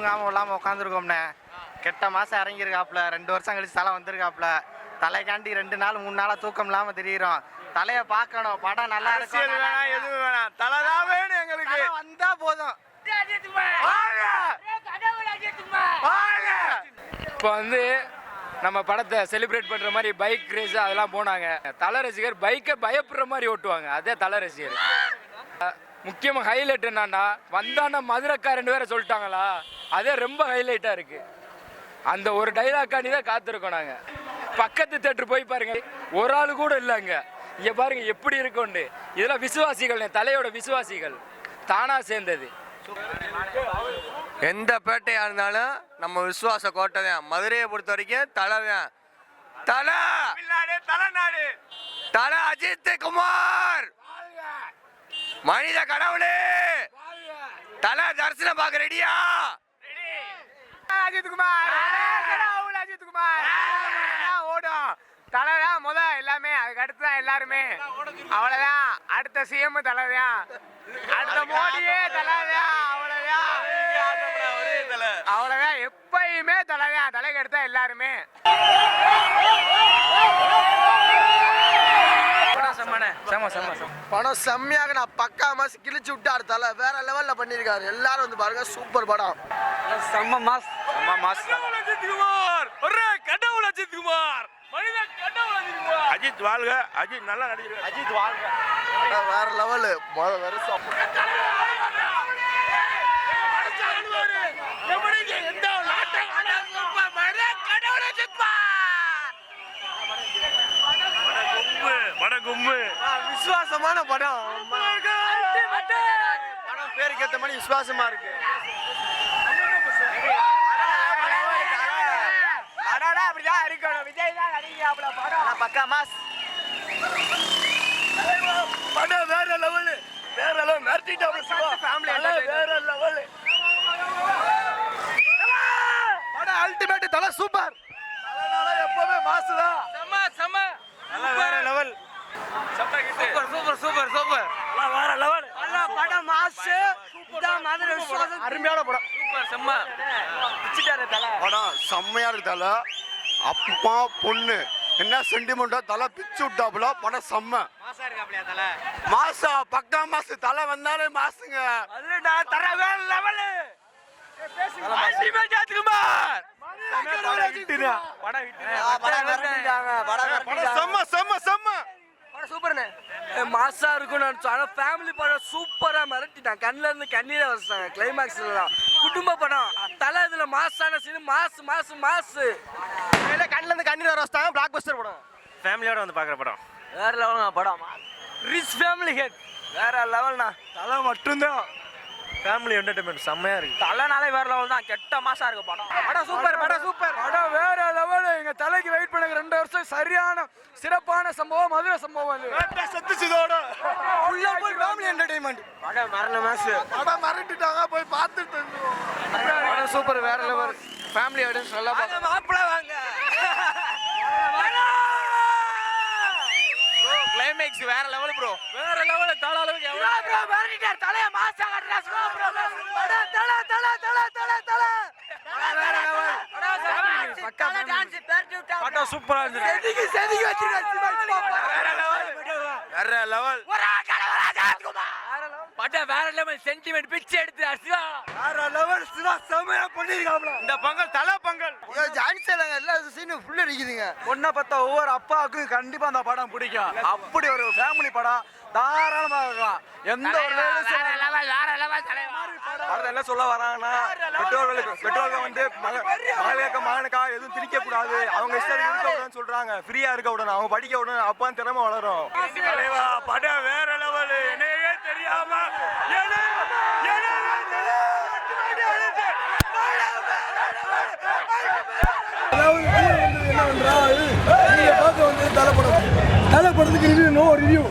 தூங்காமல் இல்லாமல் உட்காந்துருக்கோம்ண்ணே. கெட்ட மாதம் இறங்கியிருக்காப்புல, 2 வருஷம் கழிச்சு தலை வந்திருக்காப்புல. தலைக்காண்டி 2 நாள் 3 நாளாக தூக்கம் இல்லாமல் தெரியுறோம். தலையை பார்க்கணும், படம் நல்லா இருக்கும். எதுவும் வேணாம், தலை தான் வேணும் எங்களுக்கு. வந்தா போதும். இப்போ வந்து நம்ம படத்தை செலிப்ரேட் பண்ணுற மாதிரி பைக் ரேஸ் அதெல்லாம் போனாங்க. தலை ரசிகர் பைக்கை பயப்படுற மாதிரி ஓட்டுவாங்க, அதே தலை ரசிகர். முக்கியமாக ஹைலைட் என்னன்னா, வந்தானா மதுரைக்கார் 2 பேரை சொல்லிட்டாங்களா, அதே ரொம்ப ஹைலைட்டாக இருக்குது. அந்த ஒரு டைலாக்காண்டி தான் காத்திருக்கோம் நாங்கள். பக்கத்து தேட்டர் போய் பாருங்க, ஒரு ஆள் கூட இல்லைங்க. இங்கே பாருங்க எப்படி இருக்கும்னு. இதெல்லாம் விசுவாசிகள், தலையோட விசுவாசிகள் தானா சேர்ந்தது. எந்த பேட்டையா இருந்தாலும் நம்ம விசுவாச கோட்டை தான். மதுரையை பொறுத்த வரைக்கும் தலை தான். தலை தலைநாடு, தலை அஜித் குமார், மனித கடவுளே. தலை தரிசனம் பார்க்க ரெடியா? அஜித் குமார், அஜித் குமார் ஓடும். தலைதான் முத எல்லாமே, அதுக்கு அடுத்துதான் எல்லாருமே. அவ்வளவுதான், அடுத்த சிஎம் தலைதான், அடுத்த மோடியே தலைதான். அவ்வளவுதான், எப்பயுமே தலைதான். தலைக்கு எடுத்தா எல்லாருமே. படம் செம்மையாக நான் பக்கா மாசம் கிழிச்சு விட்டாரு. தலை வேற லெவல்ல பண்ணிருக்காரு. எல்லாரும் வந்து பாருங்க, சூப்பர் படம். செம்ம மாஸ், செம்ம மாஸ். கடவுள் அஜித் குமார், மனித கடவுள் அஜித் குமார். அஜித் வாழ்க, அஜித் நல்லா நடிக்கிறார். அஜித் வாழ்க, வேற லெவல். வருஷம் விசுவாசமான படம். படம் பேருக்கு ஏற்ற மாதிரி விசுவாசமா இருக்கு. அப்படிதான் இருக்கணும். விஜய் தான் நடிக்கிறாப்ல. படம் பக்கா மாஸ். படம் வேற லெவல், வேற லெவல். மிரட்டிட்டாப்ல சிவா. ஃபேமிலி வேற லெவல். படம் அல்டிமேட். தலை சூப்பர். தலைனால எப்பவுமே மாஸ் தான். செம்ம செம்ம, வேற level. Super super super super, வேற லெவல். படம் மாஸ். இதான் மதுரை விசுவாசம். அருமையான படம். சூப்பர் செம்ம. படம் செம்மையா இருக்கு. தலை அப்பா பொண்ணு என்ன சென்டிமெண்டா தலை பிச்சு விட்டாப்புல. படம் செம்ம மாசா, பக்கா மாசு. தலை வந்தாலே மாசுங்க. தர வேற லெவல். அல்டிமேட் அஜித் குமார். செம்ம செம்ம செம்ம. சூப்பர்ண்ணே, மாசா இருக்கும். நான் ஃபேமிலி படம் சூப்பரா மிரட்டிட்டான். கண்ணில இருந்து கண்ணீரை வச்சிட்டாங்க. கிளைமேக்ஸ்ல குடும்ப படம். தலை இதுல மாசான சீன். மாசு மாசு மாசு. கண்ணில இருந்து கண்ணீர் வர வச்சிட்டாங்க. பிளாக் பஸ்டர் படம். ஃபேமிலியோட வந்து பாக்குற படம். வேற லெவல்னா படம். ரிச் ஃபேமிலி ஹெட் வேற லெவல்னா. தலை மட்டும்தான் ஃபேமிலி என்டர்டைன்மெண்ட் செம்மையா இருக்கு. தலைனாலே வேற லெவல் தான். கெட்ட மாசா இருக்கு படம். படம் சூப்பர், படம் சூப்பர். படம் வேற லெவல். எங்க தலைக்கு வெயிட் பண்ணுங்க 2 வருஷம். சரியான சிறப்பான சம்பவம், மதுரை சம்பவம். சத்துச்சுதோட ஃபேமிலி என்டர்டைன்மெண்ட். படம் மரண மாசு. படம் மறந்துட்டாங்க, போய் பார்த்துட்டு படம் சூப்பர், வேற லெவல். ஃபேமிலி ஆடியன்ஸ் நல்லா பாருங்க. மாப்பிள வாங்க. கிளைமேக்ஸ் வேற லெவல் ப்ரோ, வேற லெவல். தல அளவுக்கு எவ்வளவு ப்ரோ மறந்துட்டார். தலைய மாசா கட்டறா. ப்ரோ படம் தல தல தல தல தல வேற லெவல். பக்கா டான்ஸ் பேர்ட்டி விட்டா. படம் சூப்பரா இருந்துச்சு. செதிகி வச்சிருக்காரு. வேற லெவல், வேற லெவல். ஒரு கடவுளாஜாத் குமார். படம் வேற லெவல். சென்டிமெண்ட் பிச்சை எடுத்து சிவா வேற லெவல். சிவா செமையா பண்ணிருக்காப்ல. இந்த பொங்கல் தலை பொங்கல். ஜான்சேலங்க எல்லா சீனும் ஃபுல் அடிக்குதுங்க. பொண்ணை பார்த்தா ஒவ்வொரு அப்பாவுக்கும் கண்டிப்பா அந்த படம் பிடிக்கும். அப்படி ஒரு ஃபேமிலி படம் தாராளமா இருக்கலாம். எந்த ஒரு வேற லெவல் தலைவா. படத்தை என்ன சொல்ல வராங்கன்னா, பெற்றோர்கள் வந்து மகனுக்காக எதுவும் திணிக்க கூடாது, அவங்க இஷ்டம் இருக்க கூடாதுன்னு சொல்றாங்க. ஃப்ரீயா இருக்க விடணும், அவங்க படிக்க விடணும், அப்பான்னு திறமை வளரும். படம் வேற லெவல். என்னையே தெரியாம என்னவென்றால் நீங்க பார்க்க வந்து தலைப்படத்துக்கு ரிவ்யூ, நோ ரிவ்யூ.